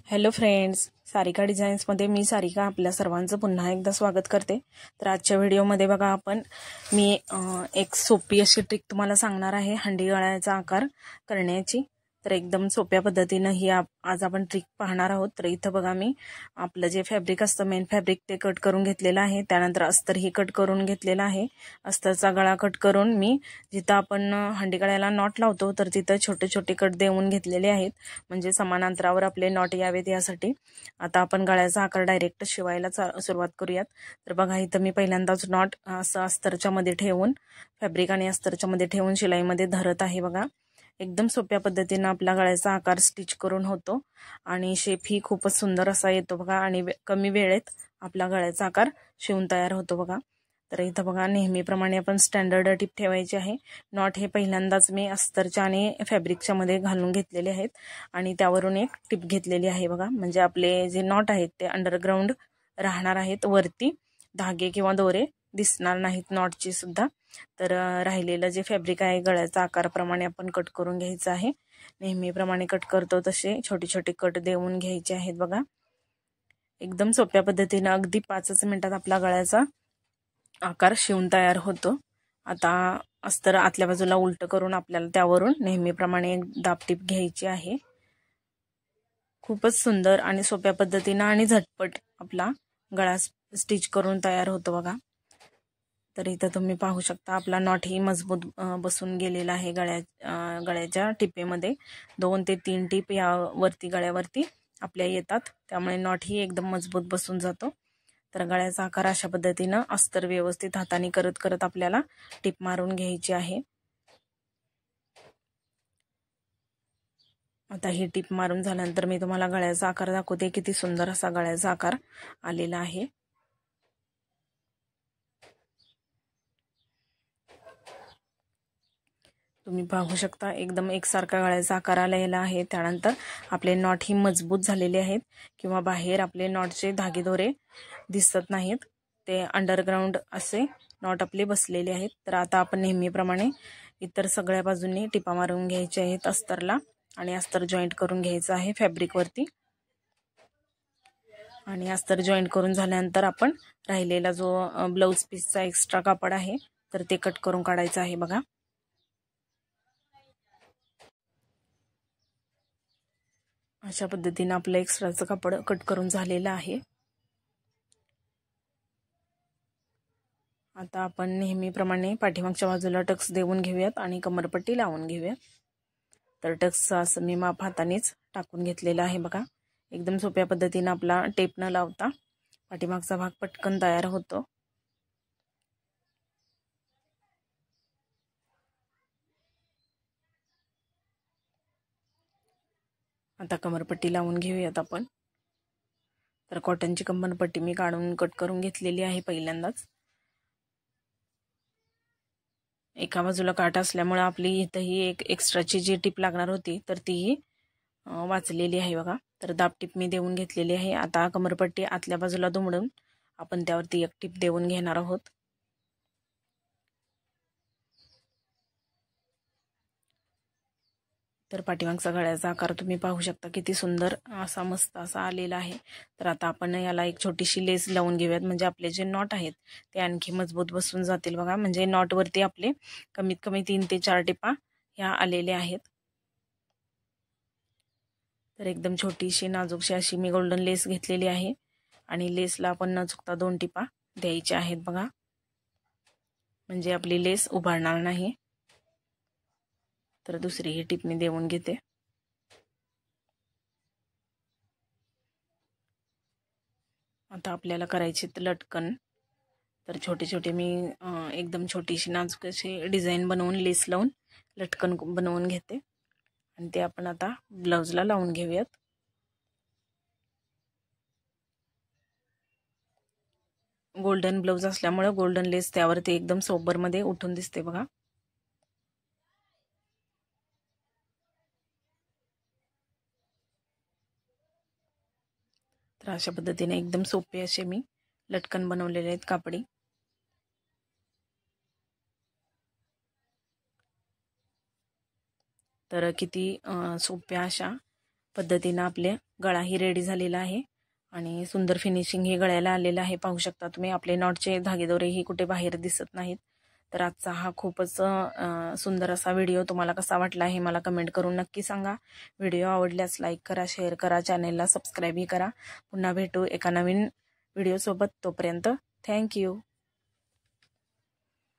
Hello friends, Sarika डिझाईन्समध्ये मी सारिका आपल्या सर्वांचं पुन्हा एकदा स्वागत करते। तर आजच्या व्हिडिओमध्ये बघा मी एक सोपी अशी ट्रिक तुम्हाला सांगणार आहे हंडी गळ्याचा आकार करण्याची। तर एकदम सोप्या पद्धतीने ही आज आपण ट्रिक पाहणार आहोत। तर इथं बघा मी आपलं जे फॅब्रिक असतं मेन फॅब्रिक ते कट करून घेतलेलं आहे। त्यानंतर अस्तर ही कट करून घेतलेला आहे। अस्तरचा गळा कट करून मी जिथं आपण हंडी गळ्याला नॉट लावतो तर तिथं छोटे छोटे कट देऊन घेतलेले आहेत, म्हणजे समान अंतरावर आपले नॉट यावेत यासाठी। आता आपण गळ्याचा आकार डायरेक्ट शिवायला सुरुवात करूयात। तर बघा इथं मी पहिल्यांदाच नॉट असं अस्तरच्या मध्ये ठेवून फॅब्रिक आणि अस्तरच्या मध्ये ठेवून शिलाईमध्ये धरत आहे। बघा एकदम सोप्या पद्धतीने आपला गळ्याचा आकार स्टिच करून होतो आणि शेप ही खूपच सुंदर असा येतो बघा, आणि कमी वेळेत आपला गळ्याचा आकार शिवून तयार होतो बघा। तर इथं बघा नेहमीप्रमाणे आपण स्टँडर्ड टिप ठेवायची आहे। नॉट हे पहिल्यांदाच मी अस्तरच्या आणि फॅब्रिकच्या मध्ये घालून घेतलेले आहेत आणि त्यावरून एक टिप घेतलेली आहे बघा, म्हणजे आपले जे नॉट आहेत ते अंडरग्राउंड राहणार आहेत, वरती धागे किंवा दोरे दिसणार नाहीत नॉटची सुद्धा। तर राहिलेलं जे फॅब्रिक आहे गळ्याचा आकाराप्रमाणे आपण कट करून घ्यायचं आहे। नेहमीप्रमाणे कट करतो तसे छोटे छोटे कट देऊन घ्यायचे आहेत बघा। एकदम सोप्या पद्धतीने अगदी 5 मिनिटात आपला गळ्याचा आकार शिवून तयार होतो। आता अस्तर आतल्या बाजूला उलट करून आपल्याला त्यावरून नेहमीप्रमाणे एक दाबटीप घ्यायची आहे। खूपच सुंदर आणि सोप्या पद्धतीने आणि झटपट आपला गळा स्टिच करून तयार होतो बघा। तर इथं तुम्ही पाहू शकता आपला नॉट ही मजबूत बसून गेलेला आहे। गळ्याच्या टिपेमध्ये 2 ते 3 टिप या वरती गळ्यावरती आपल्या येतात, त्यामुळे नॉट ही एकदम मजबूत बसून जातो। तर गळ्याचा आकार अशा पद्धतीने अस्तर व्यवस्थित हाताने करत करत आपल्याला टिप मारून घ्यायची आहे। आता ही टिप मारून झाल्यानंतर मी तुम्हाला गळ्याचा आकार दाखवते। किती सुंदर असा गळ्याचा आकार आलेला आहे। तुम्ही पाहू शकता एकदम एकसारखा गळ्याचा आकार आलेला आहे। त्यानंतर आपले नॉट ही मजबूत झालेले आहेत किंवा बाहेर आपले नॉटचे धागे दोरे दिसत नाहीत, ते अंडरग्राउंड असे नॉट आपले बसलेले आहेत। तर आता आपण नेहमीप्रमाणे इतर सगळ्या बाजूंनी टिपा मारून घ्यायचे आहेत अस्तरला, आणि अस्तर जॉईंट करून घ्यायचं आहे फॅब्रिक वरती। आणि अस्तर जॉईंट करून झाल्यानंतर आपण राहिलेला जो ब्लाउज पीसचा एक्स्ट्रा कापड आहे तर ते कट करून काढायचं आहे बघा। अशा पद्धतीने आपलं एक्स्ट्राचं कापड कट करून झालेलं आहे। आता आपण नेहमीप्रमाणे पाठीमागच्या बाजूला टक्स देऊन घेऊयात आणि कमरपट्टी लावून घेऊयात। तर टक्सचा असं मी माप हातानेच टाकून घेतलेला आहे बघा। एकदम सोप्या पद्धतीने आपला टेप न लावता पाठीमागचा भाग पटकन तयार होतो। आता कमरपट्टी लावून घेऊयात आपण। तर कॉटनची कमरपट्टी मी काढून कट करून घेतलेली आहे पहिल्यांदाच। एका बाजूला काट असल्यामुळे आपली इथंही एक एक्स्ट्राची जी टिप लागणार होती तर तीही वाचलेली आहे बघा। तर दाब टिप मी देऊन घेतलेली आहे। आता कमरपट्टी आतल्या बाजूला दुमडून आपण त्यावरती एक टिप देऊन घेणार आहोत। तर पाठीमागचा गळ्याचा आकार तुम्ही पाहू शकता किती सुंदर असा मस्त असा आलेला आहे। तर आता आपण याला एक छोटीशी लेस लावून घेऊयात, म्हणजे आपले जे नॉट आहेत ते आणखी मजबूत बसून जातील बघा। म्हणजे नॉट वरती आपले कमीत कमी 3 ते 4 टिपा ह्या आलेल्या आहेत। तर एकदम छोटीशी नाजूकशी अशी मी गोल्डन लेस घेतलेली आहे आणि लेसला आपण न चुकता 2 टिपा द्यायच्या आहेत बघा, म्हणजे आपली लेस उभारणार नाही। तर दुसरी ही टिप मी देऊन घेते। आता आपल्याला करायचे लटकन। तर छोटे छोटे मी एकदम छोटीशी नाजूक अशी डिझाईन बनवून लेस लावून लटकन बनवून घेते आणि ते आपण आता ब्लाउजला लावून घेऊयात। गोल्डन ब्लाउज असल्यामुळे गोल्डन लेस त्यावरती एकदम सोबर मध्ये उठून दिसते बघा। तर अशा पद्धतीने एकदम सोपे असे मी लटकन बनवलेले आहेत कापडी। तर किती सोप्या अशा पद्धतीनं आपले गळाही रेडी झालेला आहे आणि सुंदर फिनिशिंग हे गळ्याला आलेलं आहे. पाहू शकता तुम्ही आपले नॉटचे धागेदोरेही कुठे बाहेर दिसत नाहीत. तर आजचा हा खूपच सुंदर असा व्हिडिओ तुम्हाला कसा वाटला हे मला कमेंट करून नक्की सांगा. व्हिडिओ आवडल्यास लाईक करा, शेअर करा, चॅनेलला सबस्क्राईबही करा. पुन्हा भेटू एका नवीन व्हिडिओसोबत. तोपर्यंत थँक्यू.